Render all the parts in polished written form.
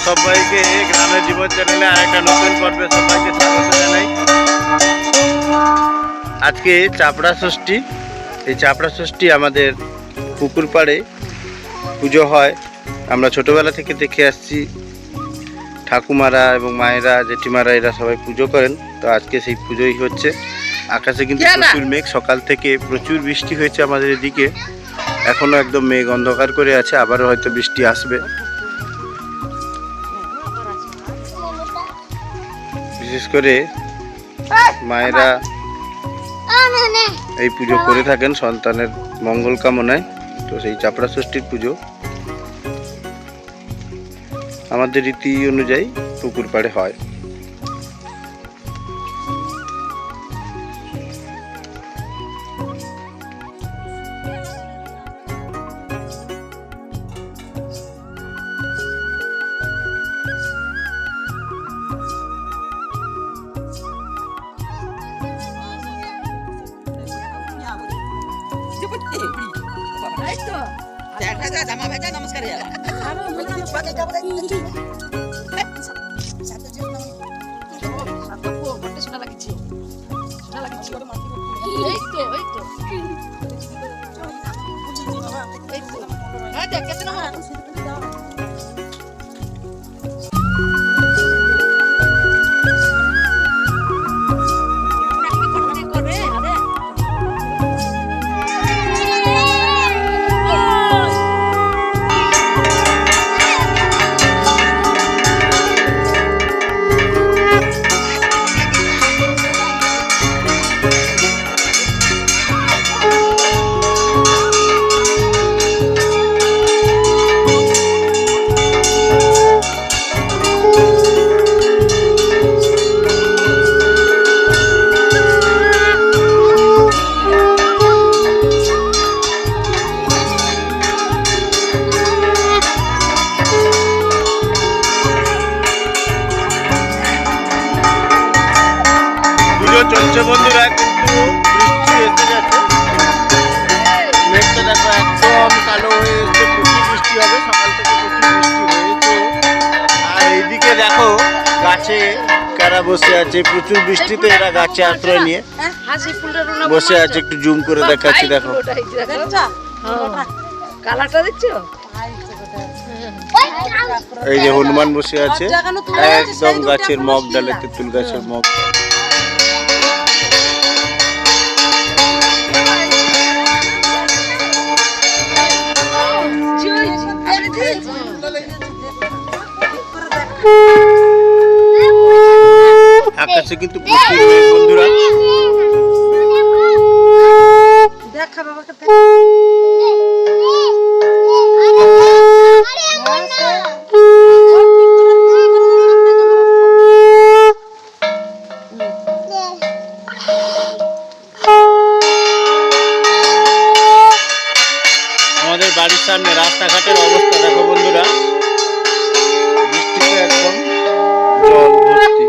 সবাইকে গ্রামের জীবন চ্যানেলে আরেকটা নতুন পর্বে সবাইকে স্বাগত জানাই। আজকে চাপড়া ষষ্ঠী। এই চাপড়া ষষ্ঠী আমাদের পুকুর পাড়ে পুজো হয়। আমরা ছোটবেলা থেকে দেখে আসছি, ঠাকুমারা এবং মায়েরা, জেঠিমারা এরা সবাই পুজো করেন। তো আজকে সেই পুজোই হচ্ছে। আকাশে কিন্তু প্রচুর মেঘ, সকাল থেকে প্রচুর বৃষ্টি হয়েছে আমাদের এদিকে। এখনো একদম মেঘ অন্ধকার করে আছে, আবারও হয়তো বৃষ্টি আসবে। বিশেষ করে মায়েরা এই পুজো করে থাকেন সন্তানের মঙ্গল কামনায়। তো সেই চাপড়া ষষ্ঠীর পুজো আমাদের রীতি অনুযায়ী পুকুর পাড়ে হয়। नमस्कार চলছে বন্ধুরা, কিন্তু বৃষ্টি এসে গেছে। মেঘটা দেখো একদম কালো হয়ে এসছে, প্রচুর বৃষ্টি হবে। সকাল থেকে প্রচুর বৃষ্টি হয়েছে। আর এইদিকে দেখো গাছে কারা বসে আছে, প্রচুর বৃষ্টিতে এরা গাছে আশ্রয় নিয়ে বসে আছে। একটু জুম করে দেখাচ্ছি, দেখো এই যে হনুমান বসে আছে একদম গাছের মগ ডালে, তেঁতুল গাছের মগ। আকাশে কিন্তু প্রচুর মেঘ বন্ধুরা। আমাদের বাড়ির সামনে রাস্তাঘাটের অবস্থা দেখো বন্ধুরা, বৃষ্টিতে একদম জল ভর্তি।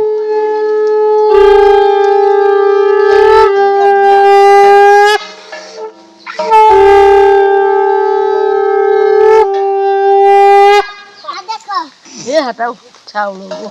हटाओ छाव लोगो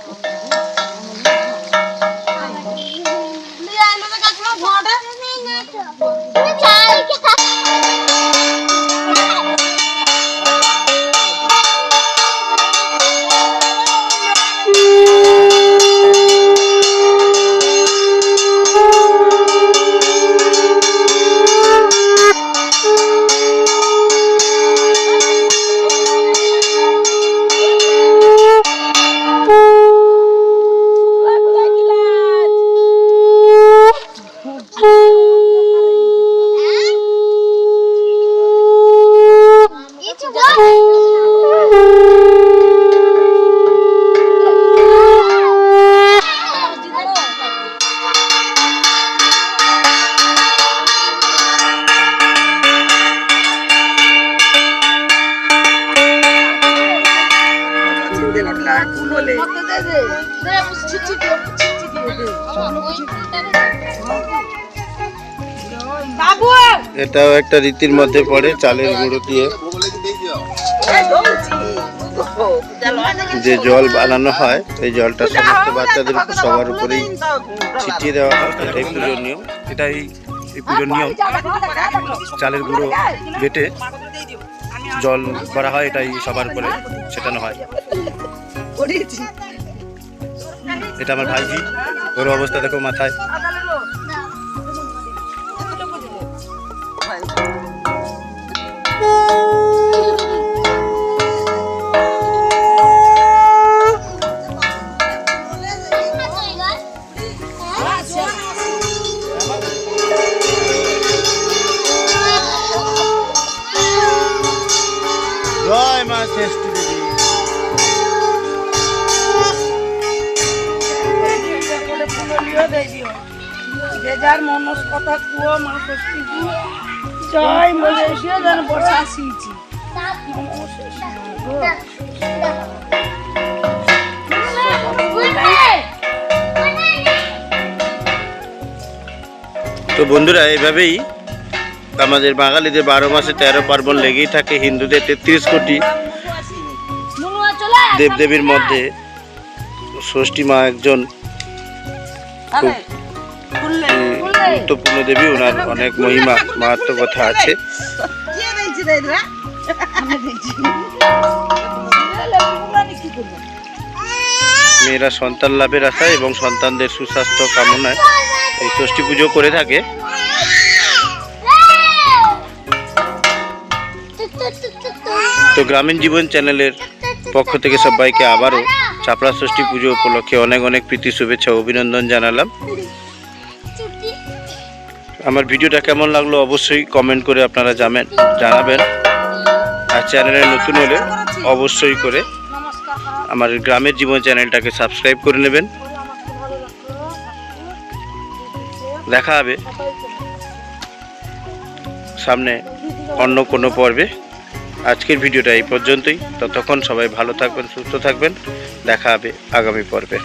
এটাও একটা রীতির মধ্যে পড়ে, চালের গুঁড়ো দিয়ে যে জল বানানো হয় এই জলটা সমস্ত বাচ্চাদের উপর সবার উপরেই ছিটিয়ে দেওয়া হয়। এটাই পুজোর নিয়ম। এটাই এই পুজোর নিয়ম। চালের গুঁড়ো বেটে জল করা হয়, এটাই সবার উপরে ছেটানো হয়। এটা আমার ভাইজি, ওর অবস্থা দেখো মাথায়। জয় মা ষষ্ঠী দেবী। যে যার মনস কথা কুয়ো মা ষষ্ঠী জয় মলেশিয়া যেন বর্ষা আসিছি। তো বন্ধুরা, এইভাবেই আমাদের বাঙালিদের 12 মাসে 13 পার্বণ লেগেই থাকে। হিন্দুদের 33 কোটি দেবদেবীর মধ্যে ষষ্ঠী মা একজন খুব গুরুত্বপূর্ণ দেবী। ওনার অনেক মহিমা মাহাত্ম্য কথা আছে। মেয়েরা সন্তান লাভের আশায় এবং সন্তানদের সুস্বাস্থ্য কামনায় এই ষষ্ঠী পুজো করে থাকে। তো গ্রামীণ জীবন চ্যানেলের পক্ষ থেকে সবাইকে আবারও চাপড়া ষষ্ঠী পুজো উপলক্ষে অনেক অনেক প্রীতি শুভেচ্ছা ও অভিনন্দন জানালাম। আমার ভিডিওটা কেমন লাগলো অবশ্যই কমেন্ট করে আপনারা জানাবেন। আর চ্যানেলে নতুন হলে অবশ্যই করে আমার গ্রামের জীবন চ্যানেলটাকে সাবস্ক্রাইব করে নেবেন। দেখা হবে সামনে অন্য কোনো পর্বে। আজকের ভিডিওটা এই পর্যন্তই। ততক্ষণ সবাই ভালো থাকবেন, সুস্থ থাকবেন। দেখা হবে আগামী পর্বে।